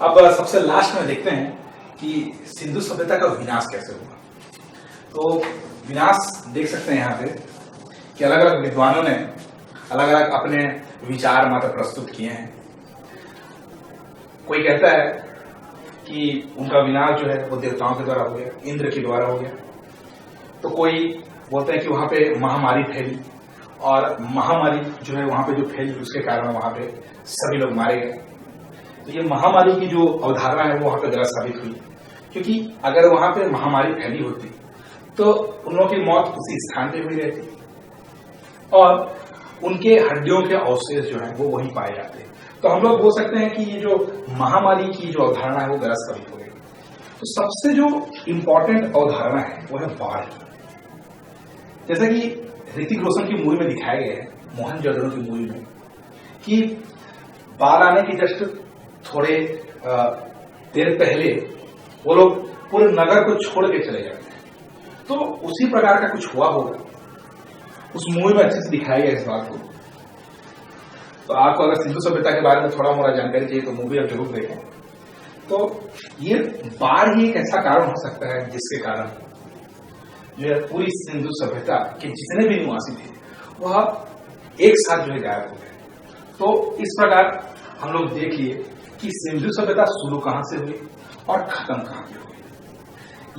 अब सबसे लास्ट में देखते हैं कि सिंधु सभ्यता का विनाश कैसे हुआ। तो विनाश देख सकते हैं यहाँ पे कि अलग अलग विद्वानों ने अलग अलग अपने विचार मत प्रस्तुत किए हैं। कोई कहता है कि उनका विनाश जो है वो देवताओं के द्वारा हो गया, इंद्र के द्वारा हो गया। तो कोई बोलते हैं कि वहां पे महामारी फैली और महामारी जो है वहां पे जो फैली उसके कारण वहां पे सभी लोग मारे गए। तो ये महामारी की जो अवधारणा है वो वहां पे गलत साबित हुई, क्योंकि अगर वहां पे महामारी फैली होती तो उन लोगों की मौत उसी स्थान पे हुई रहती और उनके हड्डियों के अवशेष जो है वो वहीं पाए जाते। तो हम लोग बोल सकते हैं कि ये जो महामारी की जो अवधारणा है वो गलत साबित हो गई। तो सबसे जो इंपॉर्टेंट अवधारणा है वो है बाढ़ की। जैसा कि ऋतिक रोशन की मूवी में दिखाया गया है, मोहनजोदड़ो की मूवी में, कि बाढ़ आने की जस्ट थोड़े देर पहले वो लोग पूरे नगर को छोड़ के चले जाते हैं। तो उसी प्रकार का कुछ हुआ होगा, उस मूवी में अच्छे से दिखाया गया इस बात को। तो आपको अगर सिंधु सभ्यता के बारे में थोड़ा मोड़ा जानकारी चाहिए तो मूवी आप जरूर देखें। तो ये बाढ़ ही एक ऐसा कारण हो सकता है जिसके कारण जो है पूरी सिंधु सभ्यता के जितने भी निवासी थे वह एक साथ जो है गायब हो गए। तो इस प्रकार हम लोग देख लिए कि सिंधु सभ्यता शुरू कहां से हुई और खत्म कहां पे हुई।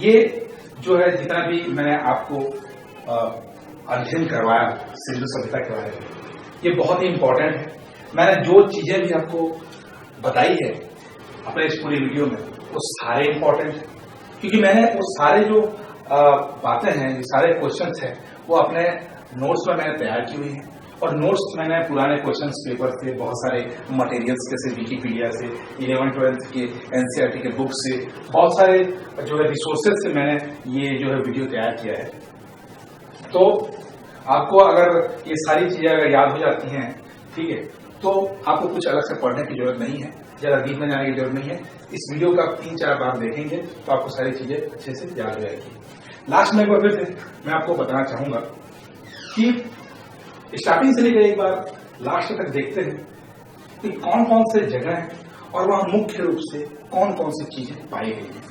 ये जो है जितना भी मैंने आपको अध्ययन करवाया सिंधु सभ्यता के बारे में, ये बहुत ही इंपॉर्टेंट है। मैंने जो चीजें भी आपको बताई है अपने इस पूरी वीडियो में वो सारे इंपॉर्टेंट है, क्योंकि मैंने वो सारे जो बातें हैं, जो सारे क्वेश्चंस हैं वो अपने नोट्स में मैंने तैयार की हुई है। और नोट्स मैंने पुराने क्वेश्चंस पेपर से, बहुत सारे मटेरियल्स जैसे विकिपीडिया से, 11th-12th के एनसीईआरटी के बुक से, बहुत सारे जो है रिसोर्सेज से मैंने ये जो है वीडियो तैयार किया है। तो आपको अगर ये सारी चीजें अगर याद हो जाती हैं, ठीक है, तो आपको कुछ अलग से पढ़ने की जरूरत नहीं है, ज्यादा डीप में जाने की जरूरत नहीं है। इस वीडियो का 3-4 बार देखेंगे तो आपको सारी चीजें अच्छे से याद हो जाएगी। लास्ट में एक बार फिर से मैं आपको बताना चाहूंगा कि स्टार्टिंग से लेकर एक बार लास्ट तक देखते हैं कि कौन कौन से जगह है और वहां मुख्य रूप से कौन कौन सी चीजें पाई गई हैं।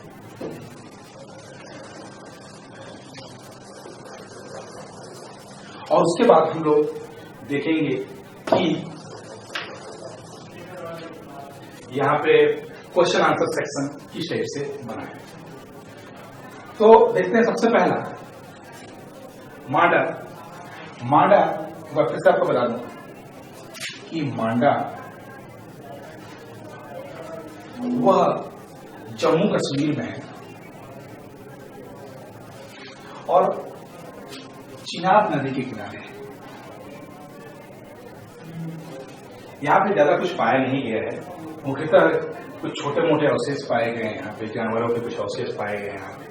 और उसके बाद हम लोग देखेंगे कि यहां पे क्वेश्चन आंसर सेक्शन किस टाइप से बना है। तो देखते हैं सबसे पहला मांडा। मांडा फिर से आपको बता दूं कि मांडा वह जम्मू कश्मीर में है और चिनाब नदी के किनारे है। यहां पे ज्यादा कुछ पाया नहीं गया है, मुख्यतः कुछ छोटे मोटे अवशेष पाए गए हैं यहाँ पे, जानवरों के कुछ अवशेष पाए गए हैं यहाँ पे,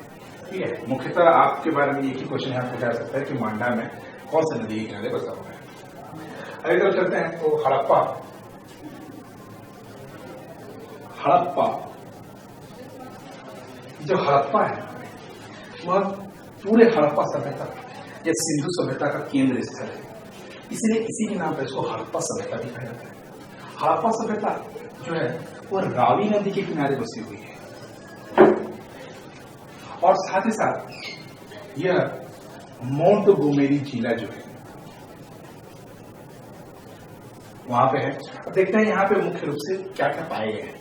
ठीक है। मुख्यतः आपके बारे में एक ही क्वेश्चन यहाँ पूछा जा सकता है कि मांडा में कौन सा नदी के किनारे बसा हुआ है। अभी तरफ चलते हैं तो हड़प्पा। हड़प्पा, जो हड़प्पा है वह पूरे हड़प्पा सभ्यता या सिंधु सभ्यता का केंद्र स्थल है, इसलिए इसी के नाम पर इसको हड़प्पा सभ्यता भी कहा जाता है। हड़प्पा सभ्यता जो है वो रावी नदी के किनारे बसी हुई है और साथ ही साथ यह माउंट गोमेरी जिला जो है वहां पे है। अब देखते हैं यहाँ पे मुख्य रूप से क्या क्या पाए गए हैं।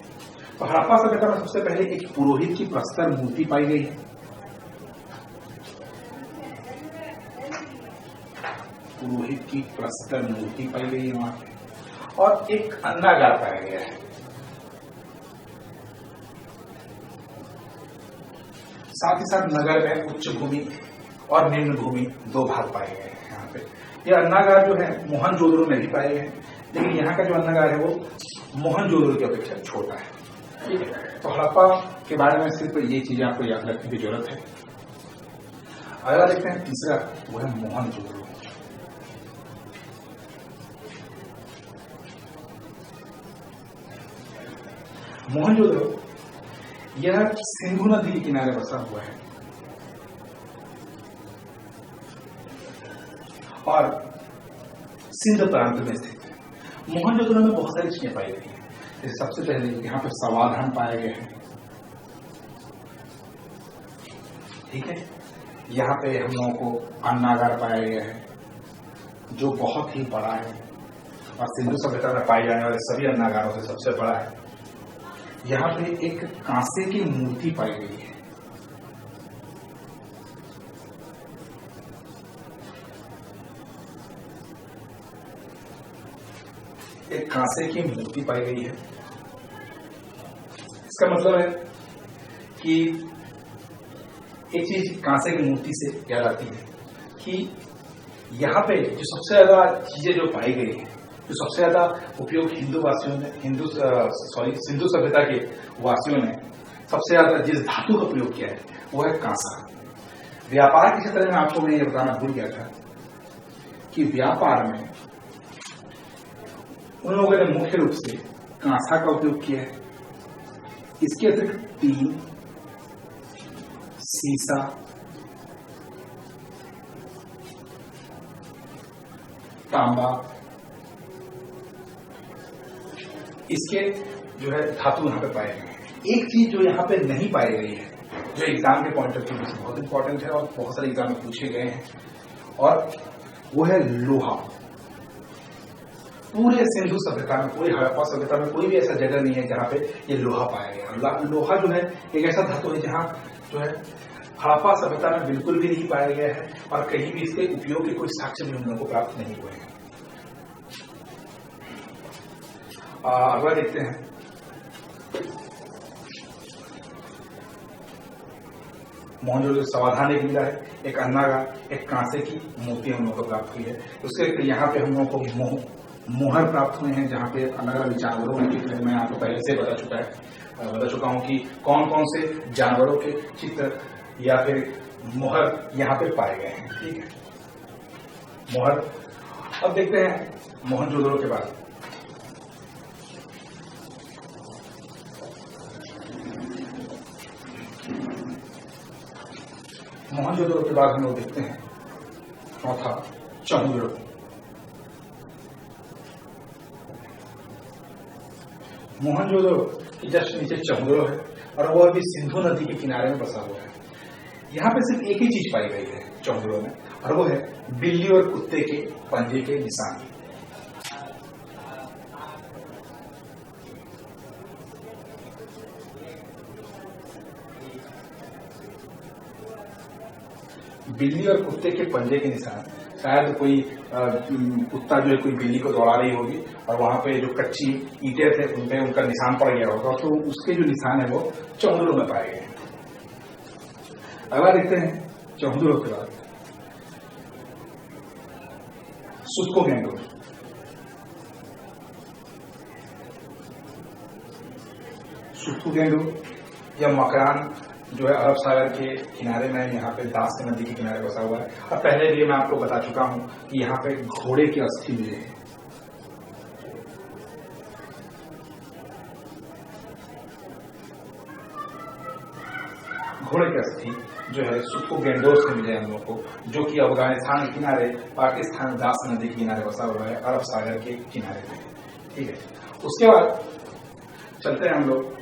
तो हड़प्पा सभ्यता में सबसे पहले एक पुरोहित की प्रस्तर मूर्ति पाई गई है। पुरोहित की प्रस्तर मूर्ति पाई गई है वहां पे, और एक अन्नागार पाया गया है। साथ ही साथ नगर में उच्च भूमि और निम्न भूमि दो भाग पाए गए हैं यहाँ पे। यह अन्नागार जो है मोहनजोदड़ो में भी पाए गए हैं, लेकिन यहाँ का जो अन्नागार है वो मोहनजोदड़ो की अपेक्षा छोटा है, ठीक है। तो हड़प्पा के बारे में सिर्फ ये चीजें आपको याद रखने की जरूरत है। अगला देखते हैं तीसरा, वो है मोहनजोदड़ो। मोहनजोदड़ो यह सिंधु नदी के किनारे बसा हुआ है और सिंध प्रांत में स्थित है। मोहनजोदड़ो में बहुत सारी चीजें पाई गई हैं, सबसे पहले यहाँ पे समाधान पाए गए हैं। ठीक है, यहाँ पे हम लोगों को अन्नागार पाया गया है जो बहुत ही बड़ा है और सिंधु सभ्यता में पाए जाने वाले सभी अन्नागारों से सबसे बड़ा है। यहाँ पे एक कांसे की मूर्ति पाई गई है। एक कांसे की मूर्ति पाई गई है। इसका मतलब है कि एक चीज कांसे की मूर्ति से याद आती है कि यहाँ पे जो सबसे ज्यादा चीजें जो पाई गई है, जो सबसे ज्यादा उपयोग सिंधु सभ्यता के वासियों ने सबसे ज्यादा जिस धातु का प्रयोग किया है वो है कांसा। व्यापार के क्षेत्र में आपको मैं ये बताना भूल गया था कि व्यापार में उन लोगों ने मुख्य रूप से कांसा का उपयोग किया है। इसके अतिरिक्त टीन, सीसा, तांबा, इसके जो है धातु यहाँ पे पाए गए हैं। एक चीज जो यहाँ पे नहीं पाई गई है, जो एग्जाम के पॉइंट ऑफ व्यू से बहुत इंपॉर्टेंट है और बहुत सारे एग्जाम में पूछे गए हैं, और वो है लोहा। पूरे सिंधु सभ्यता में, पूरी हड़प्पा सभ्यता में कोई भी ऐसा जगह नहीं है जहाँ पे ये लोहा पाया गया। लोहा जो है एक ऐसा धातु है जहाँ जो है हड़प्पा सभ्यता में बिल्कुल भी नहीं पाया गया है और कहीं भी इसके उपयोग के कोई साक्ष्य भी हम लोगों को प्राप्त नहीं हुए हैं। अगला देखते हैं। मोहनजोदड़ो समाधान एक मिला है, एक अन्नागार, एक कांसे की मूर्ति हम लोगों को प्राप्त हुई है। उसके यहाँ पे हम लोगों को मोहर प्राप्त हुए हैं जहाँ पे अलग अलग जानवरों के चित्र मैं आपको पहले से बता चुका हूँ कि कौन कौन से जानवरों के चित्र या फिर मोहर यहाँ पे पाए गए हैं। ठीक है, मोहर। अब देखते हैं मोहनजोदड़ो के बाद हम लोग देखते हैं चौथा चहुंदड़ो। मोहनजोदड़ो की जस्ट नीचे चहुंदड़ो है और वो अभी सिंधु नदी के किनारे में बसा हुआ है। यहाँ पे सिर्फ एक ही चीज पाई गई है चहुंदड़ो में, और वो है बिल्ली और कुत्ते के पंजे के निशान। बिल्ली और कुत्ते के पंजे के निशान, शायद कोई कुत्ता जो है कोई बिल्ली को दौड़ा रही होगी और वहां पे जो कच्ची ईंटें थे उन पे उनका निशान पड़ गया होगा, तो उसके जो निशान है वो चहुंदड़ो में पाए गए हैं। अगला देखते हैं चहुंदड़ो के बाद सुत्कोगेंडो। सुत्कोगेंडो या मकरान जो है अरब सागर के किनारे में, यहाँ पे दास नदी के किनारे बसा हुआ है। और पहले भी मैं आपको बता चुका हूं कि यहाँ पे घोड़े की अस्थि मिले हैं। घोड़े की अस्थि जो है सुत्कोगेंडो से मिले हम लोग को, जो कि अफगानिस्तान के किनारे, पाकिस्तान दास नदी के किनारे बसा हुआ है, अरब सागर के किनारे में। ठीक है, उसके बाद चलते हैं हम लोग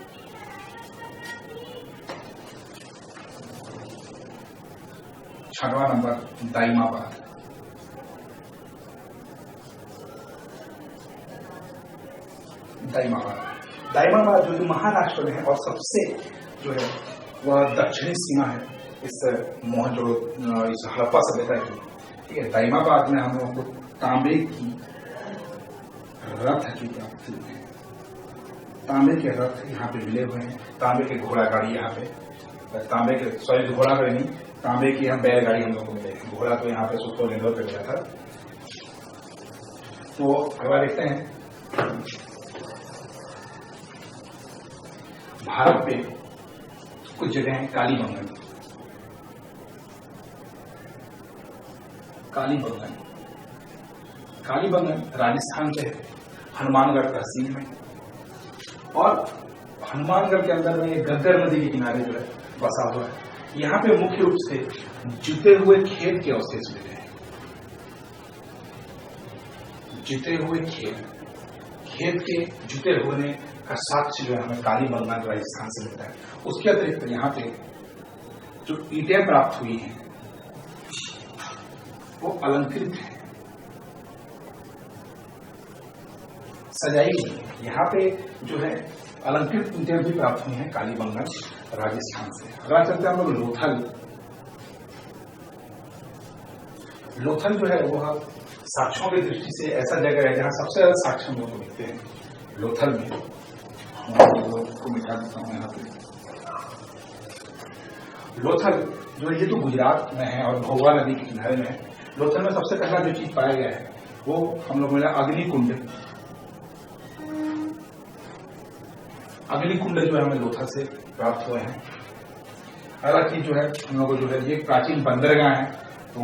छठवां नंबर दाइमाबाद। दाइमाबाद जो कि महाराष्ट्र में है और सबसे जो है वह दक्षिणी सीमा है इस मोहनजोदड़ो, इस हड़प्पा सभ्यता की। ठीक है, दाइमाबाद में हम लोगों को तांबे की रथ की प्राप्ति हुई है। तांबे के रथ यहाँ पे मिले हुए हैं, तांबे के घोड़ा गाड़ी यहाँ पे, तांबे के सॉरी घोड़ा गाड़ी नहीं, तांबे की हम बैलगाड़ी हम लोग को मिलेगी। घोड़ा तो यहाँ पे सुत्कोगेंडो पे मिला था। तो अगला देखते हैं भारत पे कुछ जगह है कालीबंगन। कालीबंगन राजस्थान के हनुमानगढ़ तहसील में, और हनुमानगढ़ के अंदर में गद्दर नदी के किनारे जो है बसा हुआ है। यहाँ पे मुख्य रूप से जुते हुए खेत के अवशेष मिले हैं। जुते हुए खेत के जुते होने का साक्ष्य जो है हमें कालीबंगा राजस्थान से मिलता है। उसके अतिरिक्त यहाँ पे जो ईंटें प्राप्त हुई हैं वो अलंकृत है, सजाई गई है। यहाँ पे जो है अलंकृत ईंटें भी प्राप्त हुई हैं कालीबंगा राजस्थान से। अगर चलते हैं हम लोग लोथल। लोथल जो है वह साक्ष्यों की दृष्टि से ऐसा जगह है जहां सबसे ज्यादा साक्ष्य हम लोग को मिलते हैं। लोथल में को मिटा देता हूं यहाँ पे। लोथल जो ये तो गुजरात में है और भोगवा नदी के किनारे में है। लोथल में सबसे पहला जो चीज पाया गया है वो हम लोग मिला अग्निकुंड। अग्निकुंड जो है हमें लोथल से प्राप्त हुए हैं। अगला चीज जो है हम लोग को जो है ये प्राचीन बंदरगाह है, तो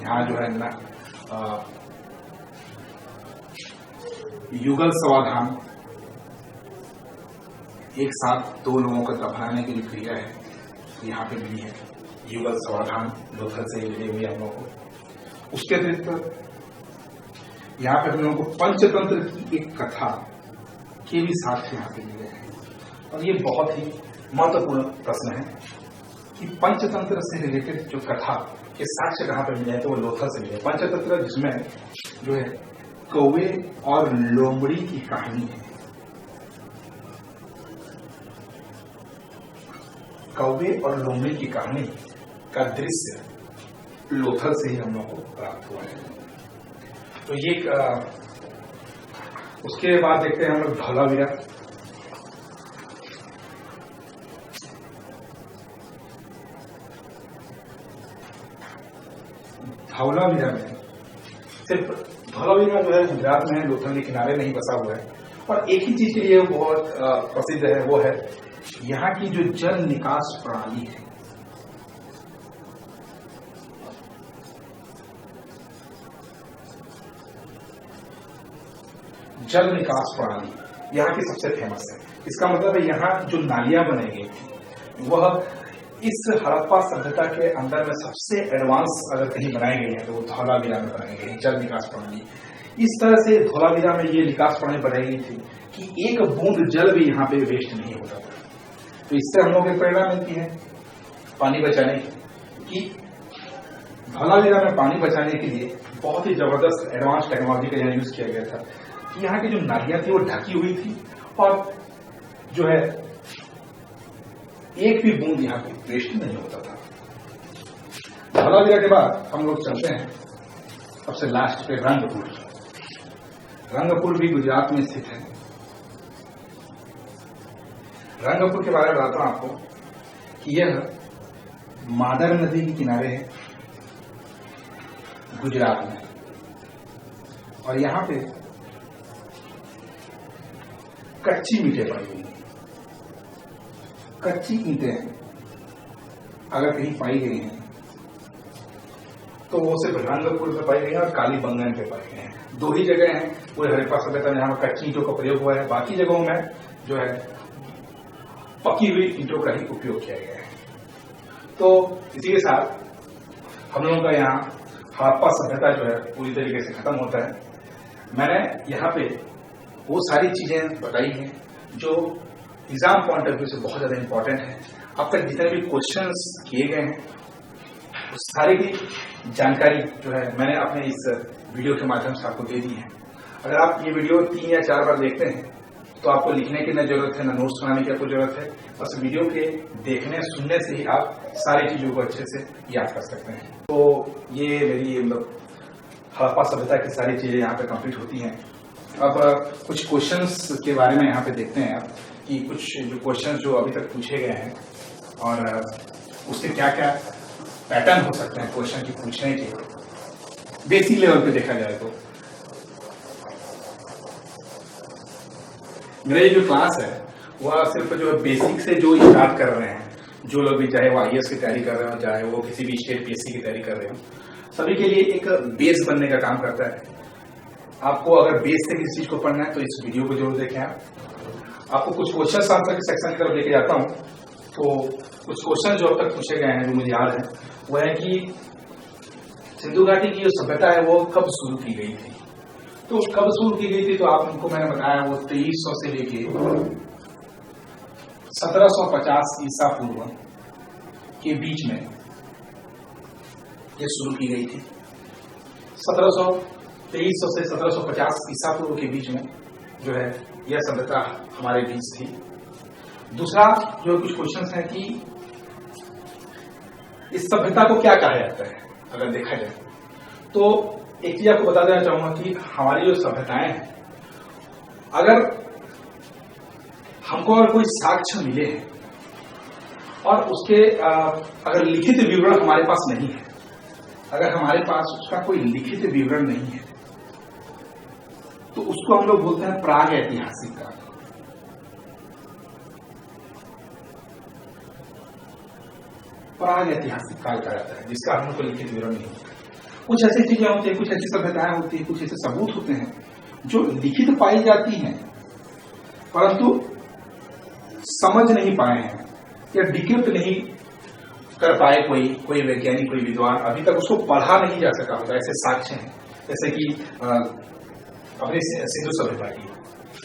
यहाँ जो है ना युगल समाधान, एक साथ दो लोगों को दफनाने की जो क्रिया है यहाँ पे मिली है। युगल समाधान लोथल से मिली हुई हम लोगों को। उसके अतिरिक्त यहाँ पे हम लोगों को पंचतंत्र की एक कथा के भी साक्ष्य यहाँ पे मिले हैं। और ये बहुत ही महत्वपूर्ण प्रश्न है कि पंचतंत्र से रिलेटेड जो कथा के साक्ष्य कहाँ पे मिले हैं, तो वो लोथल से मिले। पंचतंत्र जिसमें जो है कौवे और लोमड़ी की कहानी है। कौवे और लोमड़ी की कहानी का दृश्य लोथल से ही हम लोग को प्राप्त हुआ है। तो ये उसके बाद देखते हैं हम लोग धौलावीरा। धौलावीरा में सिर्फ धौलावीरा जो है गुजरात में है, लोथल के किनारे नहीं बसा हुआ है। और एक ही चीज के लिए बहुत प्रसिद्ध है, वो है यहाँ की जो जल निकास प्रणाली है। जल निकास प्रणाली यहाँ की सबसे फेमस है। इसका मतलब है यहाँ जो नालियां बनाई गई थी वह इस हड़प्पा सभ्यता के अंदर में सबसे एडवांस अगर कहीं बनाई गई है तो वो धौलावीरा में बनाई गई जल निकास प्रणाली। इस तरह से धौलावीरा में ये निकास प्रणाली बनाई गई थी कि एक बूंद जल भी यहाँ पे वेस्ट नहीं होता था। तो इससे हम लोग को प्रेरणा मिलती है पानी बचाने की। धौलावीरा में पानी बचाने के लिए बहुत ही जबरदस्त एडवांस टेक्नोलॉजी का यहाँ यूज किया गया था कि यहाँ की जो नालियां थी वो ढकी हुई थी और जो है एक भी बूंद यहाँ पे वेस्ट नहीं होता था। धौलावीरा के बाद हम लोग चलते हैं सबसे लास्ट पे रंगपुर। रंगपुर भी गुजरात में स्थित है। रंगपुर के बारे में बताता हूं आपको कि यह मादर नदी के किनारे है गुजरात में। और यहां पे कच्ची ईंटें पड़ी हुई हैं। कच्ची ईंटें अगर कहीं पाई गई हैं तो वो सिर्फ रंगपुर में पाई गई है और कालीबंगन पे पाई गई हैं। दो ही जगह हैं पूरे हड़प्पा सभ्यता में जहां कच्ची ईंटों का प्रयोग हुआ है। बाकी जगहों में जो है पकी हुई ईंटों का ही उपयोग किया गया है। तो इसी के साथ हम लोगों का यहाँ हड़प्पा सभ्यता जो है पूरी तरीके से खत्म होता है। मैंने यहाँ पे वो सारी चीजें बताई हैं जो एग्जाम पॉइंट ऑफ व्यू से बहुत ज्यादा इंपॉर्टेंट है। अब तक जितने भी क्वेश्चंस किए गए हैं उस सारी की जानकारी जो है मैंने अपने इस वीडियो के माध्यम से आपको दे दी है। अगर आप ये वीडियो 3 या 4 बार देखते हैं तो आपको लिखने की न जरूरत है, न नोट्स बनाने की आपको जरूरत है। बस वीडियो के देखने सुनने से ही आप सारी चीजों को अच्छे से याद कर सकते हैं। तो ये मेरी मतलब हड़प्पा सभ्यता की सारी चीजें यहाँ पे कंप्लीट होती हैं। अब कुछ क्वेश्चंस के बारे में यहाँ पे देखते हैं आप कि कुछ जो क्वेश्चंस जो अभी तक पूछे गए हैं और उसके क्या क्या पैटर्न हो सकते हैं क्वेश्चन की पूछने के बेसिक लेवल पे देखा जाए तो। मेरा ये जो क्लास है वह सिर्फ जो बेसिक से जो स्टार्ट कर रहे हैं, जो लोग भी चाहे वो IAS की तैयारी कर रहे हो, चाहे वो किसी भी स्टेट PSC की तैयारी कर रहे हो, सभी के लिए एक बेस बनने का काम करता है। आपको अगर बेस से किसी चीज को पढ़ना है तो इस वीडियो को जरूर देखें। आपको कुछ क्वेश्चन आंसर के सेक्शन की तरफ लेके जाता हूं। तो कुछ क्वेश्चन जो अब तक पूछे गए हैं जो मुझे याद है वो है कि सिंधु घाटी की जो सभ्यता है वो कब शुरू की गई थी। तो कब शुरू की गई थी? तो आपको मैंने बताया वो 2300 से लेके 1750 ईसा पूर्व के बीच में ये शुरू की गई थी। 2300 से 1750 ईसा पूर्व के बीच में जो है यह सभ्यता हमारे बीच थी। दूसरा जो कुछ क्वेश्चंस हैं कि इस सभ्यता को क्या कहा जाता है अगर देखा जाए तो एक चीज आपको बता देना चाहूंगा कि हमारी जो सभ्यताएं हैं, अगर हमको अगर कोई साक्ष्य मिले हैं और उसके अगर लिखित विवरण हमारे पास नहीं है, अगर हमारे पास उसका कोई लिखित विवरण नहीं है तो उसको हम लोग बोलते हैं प्राग ऐतिहासिक काल। प्राग ऐतिहासिक काल कहा जाता है जिसका हम लोग को लिखित विवरण नहीं होता। कुछ ऐसी चीजें होती है, कुछ ऐसी सभ्यताएं होती है, कुछ ऐसे सबूत होते हैं जो लिखित पाई जाती हैं परंतु समझ नहीं पाए हैं या डिक्रिप्ट नहीं कर पाए कोई वैज्ञानिक, कोई विद्वान, अभी तक उसको पढ़ा नहीं जा सका होगा। ऐसे साक्ष्य हैं जैसे कि अपने सिंधु सभ्यता की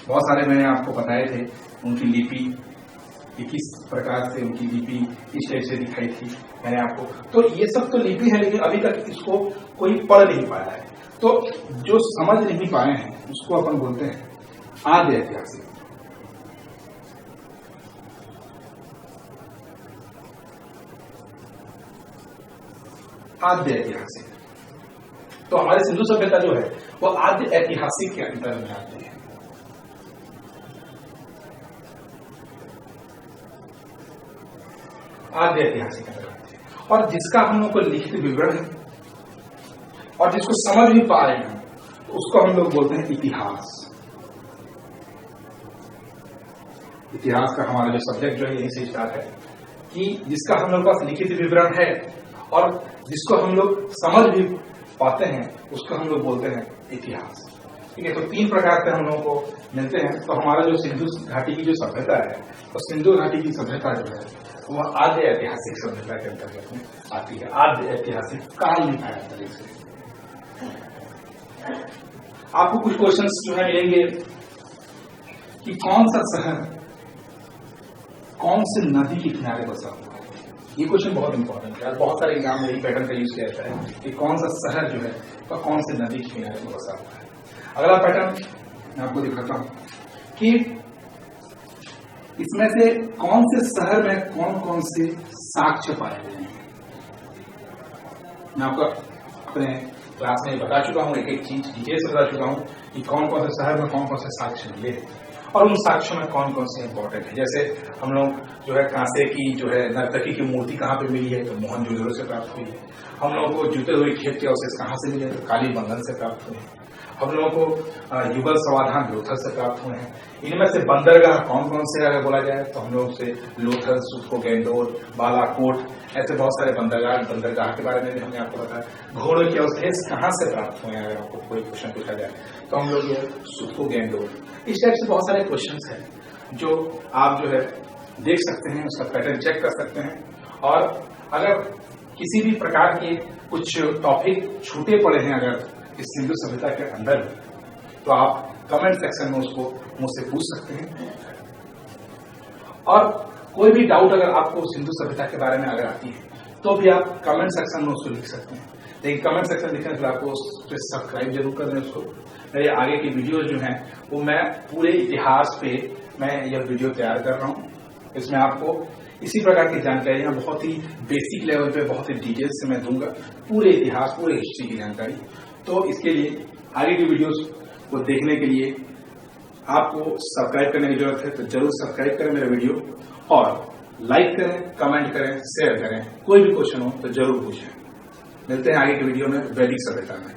बहुत सारे मैंने आपको बताए थे, उनकी लिपि किस प्रकार से उनकी लिपि इस टाइप से दिखाई थी मैंने आपको। तो ये सब तो लिपि है लेकिन अभी तक इसको कोई पढ़ नहीं पाया है, तो जो समझ नहीं पाए हैं उसको अपन बोलते हैं आद्य ऐतिहासिक। आद्य ऐतिहासिक तो हमारी सिंधु सभ्यता जो है वो आद्य ऐतिहासिक के अंतर में आती है। आद्य ऐतिहासिक के अंतर आती है और जिसका हम लोग को लिखित विवरण है और जिसको समझ भी पा रहे हैं तो उसको हम लोग बोलते हैं इतिहास। इतिहास का हमारा जो सब्जेक्ट जो है यही से स्टार्ट है कि जिसका हम लोग पास लिखित विवरण है और जिसको हम लोग समझ भी पाते हैं उसको हम लोग बोलते हैं इतिहास। ठीक है, तो तीन प्रकार से हम लोगों को मिलते हैं। तो हमारा जो सिंधु घाटी की जो सभ्यता है तो सिंधु घाटी की सभ्यता जो है वह आद्य ऐतिहासिक सभ्यता के अंतर्गत में आती है। आद्य ऐतिहासिक काल लिखा जाता है इसे। आपको कुछ क्वेश्चंस जो है मिलेंगे कि कौन सा शहर कौन से नदी के किनारे बसा हुआ है। ये क्वेश्चन बहुत इंपॉर्टेंट है, बहुत सारे एग्जाम में यही पैटर्न का यूज किया जाता है कि कौन सा शहर जो है वह कौन से नदी के किनारे में बसा हुआ है। अगला पैटर्न मैं आपको दिखाता हूं कि इसमें से कौन से शहर में कौन कौन से साक्ष्य पाए गए हैं। मैं आपको अपने क्लास में बता चुका हूं, एक एक चीज डिटेल से बता चुका हूं कि कौन कौन से शहर में कौन कौन से साक्ष्य मिले और उन साक्ष्यों में कौन कौन से इंपॉर्टेंट है। जैसे हम लोग जो है कांसे की जो है नर्तकी की मूर्ति कहाँ पे मिली है तो मोहनजोदड़ो से प्राप्त हुई है। हम लोगों को जूते हुए खेत के अवशेष कहाँ से मिले तो कालीबंगन से प्राप्त हुए हैं। हम लोगों को युगल समाधान लोथल से प्राप्त हुए हैं। इनमें से बंदरगाह कौन कौन से अगर बोला जाए तो हम लोग से लोथल, सुखो, गेंदोर, बालाकोट, ऐसे बहुत सारे बंदरगाह के बारे में भी हमने आपको बताया। घोड़ों के अवशेष कहाँ से प्राप्त हुए हैं अगर आपको कोई क्वेश्चन पूछा जाए तो हम लोग ये सुखो, गेंदोर, इस टाइप से बहुत सारे क्वेश्चंस हैं जो आप जो है देख सकते हैं, उसका पैटर्न चेक कर सकते हैं। और अगर किसी भी प्रकार के कुछ टॉपिक छूटे पड़े हैं अगर इस सिंधु सभ्यता के अंदर तो आप कमेंट सेक्शन में उसको मुझसे पूछ सकते हैं। और कोई भी डाउट अगर आपको सिंधु सभ्यता के बारे में अगर आती है तो भी आप कमेंट सेक्शन में उसको लिख सकते हैं। लेकिन कमेंट सेक्शन लिखने के लिए आपको उस पर सब्सक्राइब जरूर कर दें उसको। मेरे आगे की वीडियोज जो हैं वो मैं पूरे इतिहास पे मैं यह वीडियो तैयार कर रहा हूँ। इसमें आपको इसी प्रकार की जानकारियां बहुत ही बेसिक लेवल पे बहुत ही डिटेल से मैं दूंगा, पूरे इतिहास, पूरे हिस्ट्री की जानकारी। तो इसके लिए आगे की वीडियोस को देखने के लिए आपको सब्सक्राइब करने की जरूरत है, तो जरूर सब्सक्राइब करें मेरा वीडियो और लाइक करें, कमेंट करें, शेयर करें। कोई भी क्वेश्चन हो तो जरूर पूछें। मिलते हैं आगे की वीडियो में वैदिक सभ्यता में।